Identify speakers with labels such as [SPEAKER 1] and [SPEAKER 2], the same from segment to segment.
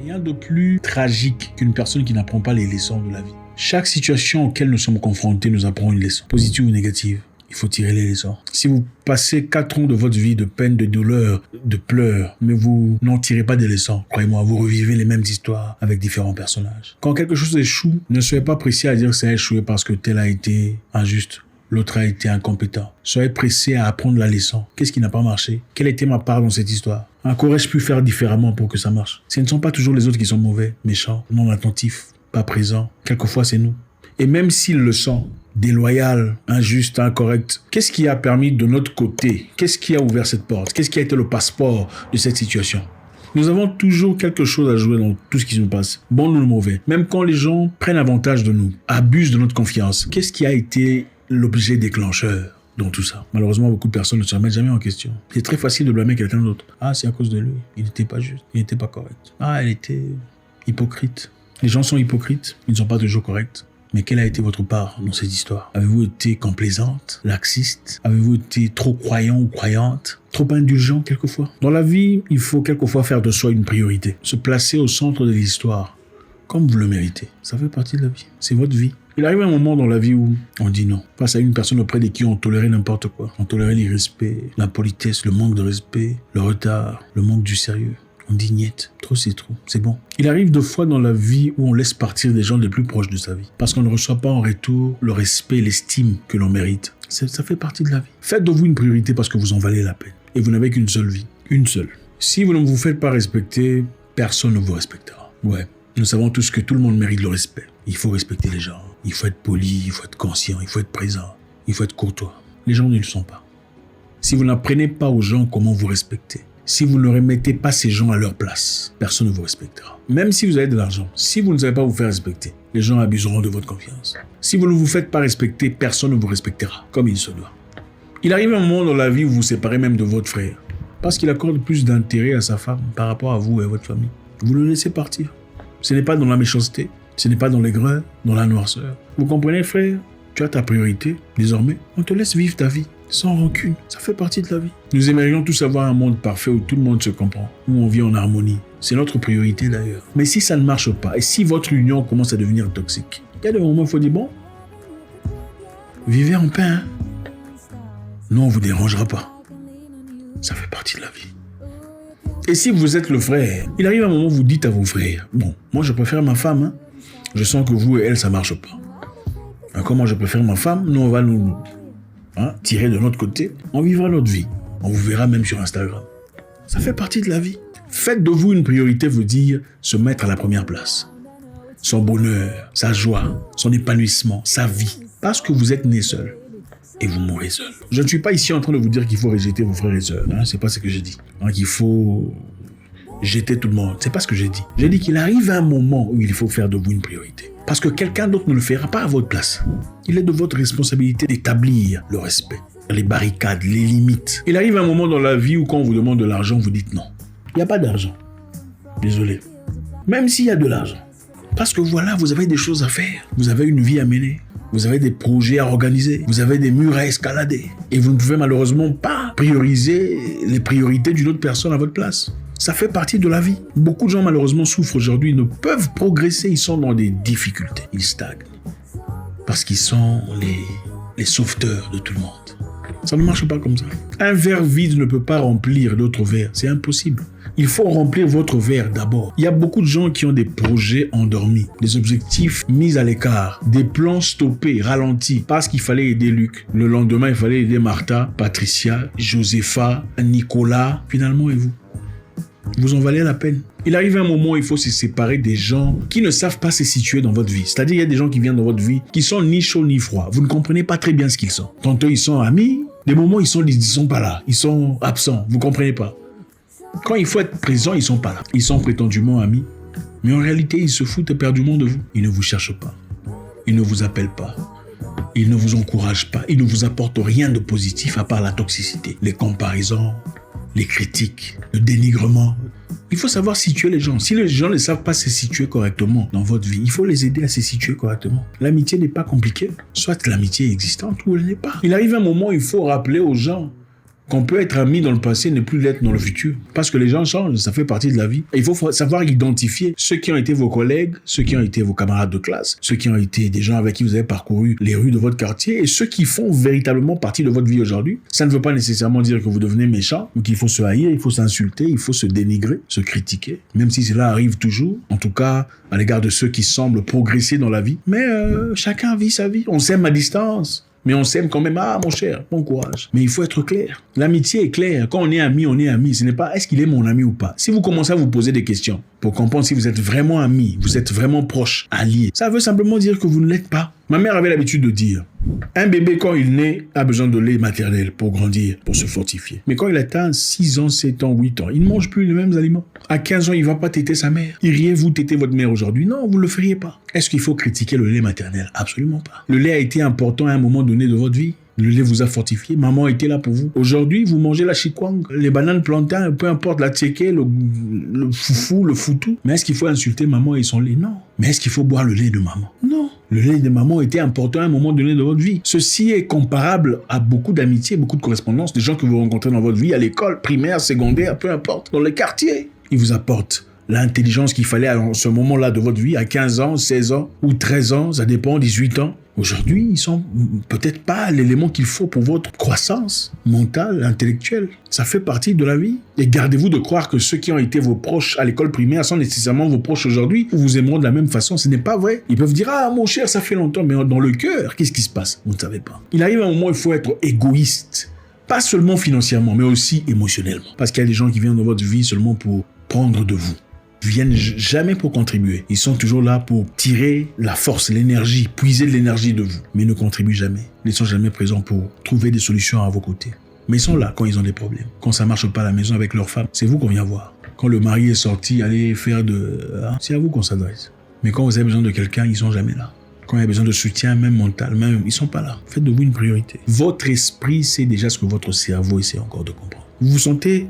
[SPEAKER 1] Rien de plus tragique qu'une personne qui n'apprend pas les leçons de la vie. Chaque situation auquel nous sommes confrontés nous apprend une leçon, positive ou négative. Il faut tirer les leçons. Si vous passez 4 ans de votre vie de peine, de douleur, de pleurs, mais vous n'en tirez pas des leçons, croyez-moi, vous revivez les mêmes histoires avec différents personnages. Quand quelque chose échoue, ne soyez pas pressé à dire que ça a échoué parce que tel a été injuste. L'autre a été incompétent. Soyez pressé à apprendre la leçon. Qu'est-ce qui n'a pas marché? Quelle était ma part dans cette histoire? Qu'aurais-je pu faire différemment pour que ça marche? Ce ne sont pas toujours les autres qui sont mauvais, méchants, non attentifs, pas présents. Quelquefois, c'est nous. Et même s'ils le sont, déloyal, injuste, incorrect, qu'est-ce qui a permis de notre côté? Qu'est-ce qui a ouvert cette porte? Qu'est-ce qui a été le passeport de cette situation? Nous avons toujours quelque chose à jouer dans tout ce qui nous passe, bon ou mauvais. Même quand les gens prennent avantage de nous, abusent de notre confiance, qu'est-ce qui a été l'objet déclencheur dans tout ça? Malheureusement, beaucoup de personnes ne se remettent jamais en question. C'est très facile de blâmer quelqu'un d'autre. C'est à cause de lui. Il n'était pas juste. Il n'était pas correct. Elle était hypocrite. Les gens sont hypocrites. Ils ne sont pas toujours corrects. Mais quelle a été votre part dans cette histoire? Avez-vous été complaisante, laxiste? Avez-vous été trop croyant ou croyante? Trop indulgent quelquefois? Dans la vie, il faut quelquefois faire de soi une priorité. Se placer au centre de l'histoire, comme vous le méritez. Ça fait partie de la vie. C'est votre vie. Il arrive un moment dans la vie où on dit non. Face à une personne auprès de qui on tolérait n'importe quoi. On tolérait l'irrespect, l'impolitesse, le manque de respect, le retard, le manque du sérieux. On dit niet. Trop, c'est trop. C'est bon. Il arrive deux fois dans la vie où on laisse partir des gens les plus proches de sa vie. Parce qu'on ne reçoit pas en retour le respect, l'estime que l'on mérite. Ça fait partie de la vie. Faites de vous une priorité parce que vous en valez la peine. Et vous n'avez qu'une seule vie. Une seule. Si vous ne vous faites pas respecter, personne ne vous respectera. Ouais. Nous savons tous que tout le monde mérite le respect. Il faut respecter les gens. Il faut être poli, il faut être conscient, il faut être présent, il faut être courtois. Les gens ne le sont pas. Si vous n'apprenez pas aux gens comment vous respecter, si vous ne remettez pas ces gens à leur place, personne ne vous respectera. Même si vous avez de l'argent, si vous ne savez pas vous faire respecter, les gens abuseront de votre confiance. Si vous ne vous faites pas respecter, personne ne vous respectera comme il se doit. Il arrive un moment dans la vie où vous vous séparez même de votre frère parce qu'il accorde plus d'intérêt à sa femme par rapport à vous et à votre famille. Vous le laissez partir. Ce n'est pas dans la méchanceté. Ce n'est pas dans l'aigreur, dans la noirceur. Vous comprenez, frère? Tu as ta priorité. Désormais, on te laisse vivre ta vie, sans rancune. Ça fait partie de la vie. Nous aimerions tous avoir un monde parfait où tout le monde se comprend, où on vit en harmonie. C'est notre priorité d'ailleurs. Mais si ça ne marche pas, et si votre union commence à devenir toxique, il y a des moments où il faut dire, bon, vivez en paix, hein? Non, on ne vous dérangera pas. Ça fait partie de la vie. Et si vous êtes le frère, il arrive un moment où vous dites à vos frères, bon, moi je préfère ma femme, hein? Je sens que vous et elle, ça ne marche pas. Comment je préfère ma femme? Nous, on va nous tirer de notre côté. On vivra notre vie. On vous verra même sur Instagram. Ça fait partie de la vie. Faites de vous une priorité veut dire se mettre à la première place. Son bonheur, sa joie, son épanouissement, sa vie. Parce que vous êtes né seul. Et vous mourrez seul. Je ne suis pas ici en train de vous dire qu'il faut rejeter vos frères et sœurs. C'est pas ce que j'ai dit. Qu'il faut jeter tout le monde. C'est pas ce que j'ai dit. J'ai dit qu'il arrive un moment où il faut faire de vous une priorité. Parce que quelqu'un d'autre ne le fera pas à votre place. Il est de votre responsabilité d'établir le respect, les barricades, les limites. Il arrive un moment dans la vie où quand on vous demande de l'argent, vous dites non. Il n'y a pas d'argent. Désolé. Même s'il y a de l'argent. Parce que voilà, vous avez des choses à faire. Vous avez une vie à mener. Vous avez des projets à organiser. Vous avez des murs à escalader. Et vous ne pouvez malheureusement pas prioriser les priorités d'une autre personne à votre place. Ça fait partie de la vie. Beaucoup de gens malheureusement souffrent aujourd'hui, ne peuvent progresser, ils sont dans des difficultés. Ils stagnent. Parce qu'ils sont les sauveteurs de tout le monde. Ça ne marche pas comme ça. Un verre vide ne peut pas remplir d'autres verres. C'est impossible. Il faut remplir votre verre d'abord. Il y a beaucoup de gens qui ont des projets endormis, des objectifs mis à l'écart, des plans stoppés, ralentis, parce qu'il fallait aider Luc. Le lendemain, il fallait aider Martha, Patricia, Josepha, Nicolas. Finalement, et vous? Vous en valez la peine. Il arrive un moment où il faut se séparer des gens qui ne savent pas se situer dans votre vie. C'est-à-dire, il y a des gens qui viennent dans votre vie qui sont ni chauds ni froids. Vous ne comprenez pas très bien ce qu'ils sont. Tantôt, ils sont amis. Des moments, ils sont pas là. Ils sont absents. Vous comprenez pas. Quand il faut être présent, ils sont pas là. Ils sont prétendument amis. Mais en réalité, ils se foutent éperdument de vous. Ils ne vous cherchent pas. Ils ne vous appellent pas. Ils ne vous encouragent pas. Ils ne vous apportent rien de positif à part la toxicité, les comparaisons, les critiques, le dénigrement. Il faut savoir situer les gens. Si les gens ne savent pas se situer correctement dans votre vie, il faut les aider à se situer correctement. L'amitié n'est pas compliquée. Soit l'amitié est existante ou elle n'est pas. Il arrive un moment où il faut rappeler aux gens qu'on peut être ami dans le passé et ne plus l'être dans le futur. Parce que les gens changent, ça fait partie de la vie. Et il faut savoir identifier ceux qui ont été vos collègues, ceux qui ont été vos camarades de classe, ceux qui ont été des gens avec qui vous avez parcouru les rues de votre quartier et ceux qui font véritablement partie de votre vie aujourd'hui. Ça ne veut pas nécessairement dire que vous devenez méchant ou qu'il faut se haïr, il faut s'insulter, il faut se dénigrer, se critiquer. Même si cela arrive toujours, en tout cas à l'égard de ceux qui semblent progresser dans la vie. Mais chacun vit sa vie. On s'aime à distance. Mais on s'aime quand même. Ah, mon cher, bon courage. Mais il faut être clair. L'amitié est claire. Quand on est amis, on est amis. Ce n'est pas est-ce qu'il est mon ami ou pas. Si vous commencez à vous poser des questions pour comprendre si vous êtes vraiment amis, vous êtes vraiment proches, alliés, ça veut simplement dire que vous ne l'êtes pas. Ma mère avait l'habitude de dire, un bébé quand il naît a besoin de lait maternel pour grandir, pour se fortifier. Mais quand il atteint 6 ans, 7 ans, 8 ans, il ne mange plus les mêmes aliments. À 15 ans, il ne va pas téter sa mère. Iriez-vous téter votre mère aujourd'hui? Non, vous ne le feriez pas. Est-ce qu'il faut critiquer le lait maternel? Absolument pas. Le lait a été important à un moment donné de votre vie. Le lait vous a fortifié. Maman était là pour vous. Aujourd'hui, vous mangez la chikwang, les bananes plantains, peu importe la tchéké, le foufou, le foutou. Mais est-ce qu'il faut insulter maman et son lait? Non. Mais est-ce qu'il faut boire le lait de maman? Non. Le lait de maman était important à un moment donné de votre vie. Ceci est comparable à beaucoup d'amitiés, beaucoup de correspondances, des gens que vous rencontrez dans votre vie, à l'école, primaire, secondaire, peu importe, dans les quartiers. Ils vous apportent l'intelligence qu'il fallait à ce moment-là de votre vie, à 15 ans, 16 ans ou 13 ans, ça dépend, 18 ans. Aujourd'hui, ils sont peut-être pas l'élément qu'il faut pour votre croissance mentale, intellectuelle. Ça fait partie de la vie. Et gardez-vous de croire que ceux qui ont été vos proches à l'école primaire sont nécessairement vos proches aujourd'hui ou vous aimeront de la même façon. Ce n'est pas vrai. Ils peuvent dire « Ah, mon cher, ça fait longtemps. » Mais dans le cœur, qu'est-ce qui se passe? Vous ne savez pas. Il arrive un moment où il faut être égoïste. Pas seulement financièrement, mais aussi émotionnellement. Parce qu'il y a des gens qui viennent dans votre vie seulement pour prendre de vous. Ils viennent jamais pour contribuer. Ils sont toujours là pour tirer la force, l'énergie, puiser de l'énergie de vous. Mais ils ne contribuent jamais. Ils ne sont jamais présents pour trouver des solutions à vos côtés. Mais ils sont là quand ils ont des problèmes. Quand ça marche pas à la maison avec leur femme, c'est vous qu'on vient voir. Quand le mari est sorti, allez faire c'est à vous qu'on s'adresse. Mais quand vous avez besoin de quelqu'un, ils sont jamais là. Quand il y a besoin de soutien, même mental, même, ils sont pas là. Faites de vous une priorité. Votre esprit sait déjà ce que votre cerveau essaie encore de comprendre. Vous vous sentez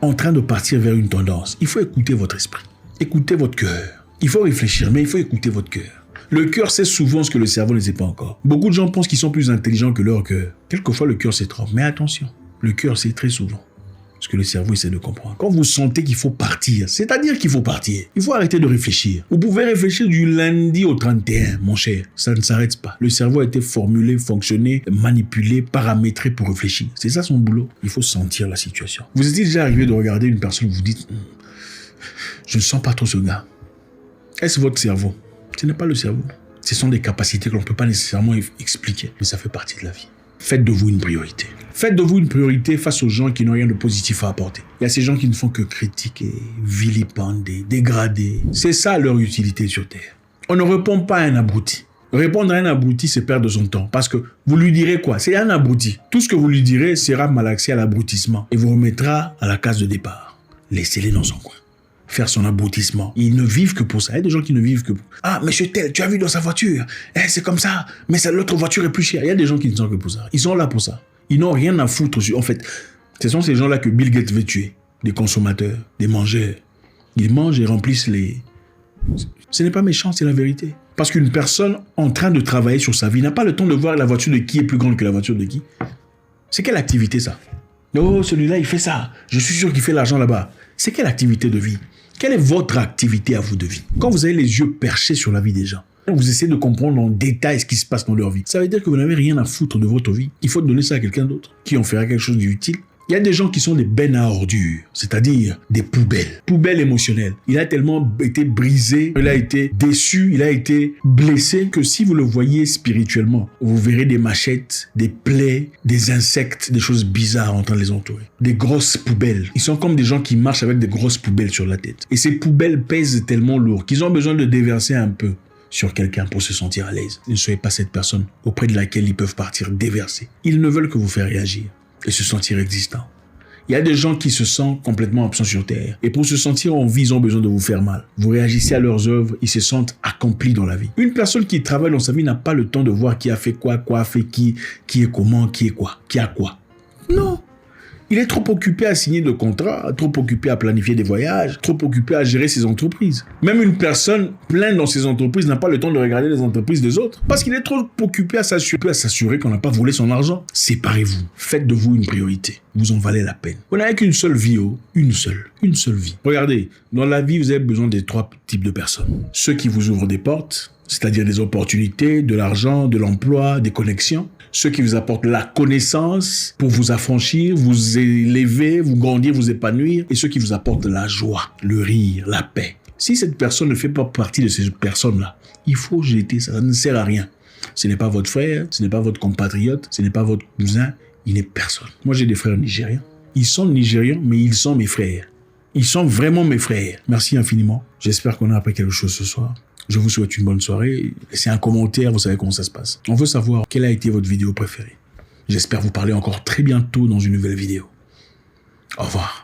[SPEAKER 1] en train de partir vers une tendance. Il faut écouter votre esprit. Écoutez votre cœur. Il faut réfléchir, mais il faut écouter votre cœur. Le cœur sait souvent ce que le cerveau ne sait pas encore. Beaucoup de gens pensent qu'ils sont plus intelligents que leur cœur. Quelquefois, le cœur se trompe. Mais attention, le cœur sait très souvent ce que le cerveau essaie de comprendre. Quand vous sentez qu'il faut partir, c'est-à-dire qu'il faut partir, il faut arrêter de réfléchir. Vous pouvez réfléchir du lundi au 31, mon cher. Ça ne s'arrête pas. Le cerveau a été formulé, fonctionné, manipulé, paramétré pour réfléchir. C'est ça son boulot. Il faut sentir la situation. Vous êtes déjà arrivé de regarder une personne, vous dites, je ne sens pas trop ce gars. Est-ce votre cerveau? Ce n'est pas le cerveau. Ce sont des capacités que l'on ne peut pas nécessairement expliquer, mais ça fait partie de la vie. Faites de vous une priorité. Faites de vous une priorité face aux gens qui n'ont rien de positif à apporter. Il y a ces gens qui ne font que critiquer, vilipender, dégrader. C'est ça leur utilité sur Terre. On ne répond pas à un abruti. Répondre à un abruti, c'est perdre son temps. Parce que vous lui direz quoi? C'est un abruti. Tout ce que vous lui direz sera malaxé à l'abrutissement et vous remettra à la case de départ. Laissez-les dans son coin. Faire son abrutissement. Ils ne vivent que pour ça. Il y a des gens qui ne vivent que pour... Ah, monsieur tel, tu as vu dans sa voiture? C'est comme ça. Mais l'autre voiture est plus chère. Il y a des gens qui ne sont que pour ça. Ils sont là pour ça. Ils n'ont rien à foutre. En fait, ce sont ces gens-là que Bill Gates veut tuer. Des consommateurs, des mangeurs. Ils mangent et remplissent les... Ce n'est pas méchant, c'est la vérité. Parce qu'une personne en train de travailler sur sa vie n'a pas le temps de voir la voiture de qui est plus grande que la voiture de qui. C'est quelle activité ça? Oh, celui-là, il fait ça. Je suis sûr qu'il fait l'argent là-bas. C'est quelle activité de vie? Quelle est votre activité à vous de vie? Quand vous avez les yeux perchés sur la vie des gens, vous essayez de comprendre en détail ce qui se passe dans leur vie. Ça veut dire que vous n'avez rien à foutre de votre vie. Il faut donner ça à quelqu'un d'autre qui en fera quelque chose d'utile. Il y a des gens qui sont des bennes à ordures, c'est-à-dire des poubelles. Poubelles émotionnelles. Il a tellement été brisé, il a été déçu, il a été blessé que si vous le voyez spirituellement, vous verrez des machettes, des plaies, des insectes, des choses bizarres en train de les entourer. Des grosses poubelles. Ils sont comme des gens qui marchent avec des grosses poubelles sur la tête. Et ces poubelles pèsent tellement lourd qu'ils ont besoin de déverser un peu sur quelqu'un pour se sentir à l'aise. Ne soyez pas cette personne auprès de laquelle ils peuvent partir déverser. Ils ne veulent que vous faire réagir et se sentir existant. Il y a des gens qui se sentent complètement absents sur Terre. Et pour se sentir en vie, ils ont besoin de vous faire mal. Vous réagissez à leurs œuvres, ils se sentent accomplis dans la vie. Une personne qui travaille dans sa vie n'a pas le temps de voir qui a fait quoi a fait qui est comment, qui est quoi, qui a quoi. Non. Il est trop occupé à signer de contrats, trop occupé à planifier des voyages, trop occupé à gérer ses entreprises. Même une personne pleine dans ses entreprises n'a pas le temps de regarder les entreprises des autres parce qu'il est trop occupé à s'assurer qu'on n'a pas volé son argent. Séparez-vous. Faites de vous une priorité. Vous en valez la peine. Vous n'avez qu'une seule vie, une seule vie. Regardez, dans la vie, vous avez besoin des 3 types de personnes. Ceux qui vous ouvrent des portes, c'est-à-dire des opportunités, de l'argent, de l'emploi, des connexions. Ceux qui vous apportent la connaissance pour vous affranchir, vous élever, vous grandir, vous épanouir. Et ceux qui vous apportent la joie, le rire, la paix. Si cette personne ne fait pas partie de ces personnes-là, il faut jeter ça. Ça ne sert à rien. Ce n'est pas votre frère, ce n'est pas votre compatriote, ce n'est pas votre cousin, il n'est personne. Moi, j'ai des frères nigériens. Ils sont nigérians, mais ils sont mes frères. Ils sont vraiment mes frères. Merci infiniment. J'espère qu'on a appris quelque chose ce soir. Je vous souhaite une bonne soirée. Laissez un commentaire, vous savez comment ça se passe. On veut savoir quelle a été votre vidéo préférée. J'espère vous parler encore très bientôt dans une nouvelle vidéo. Au revoir.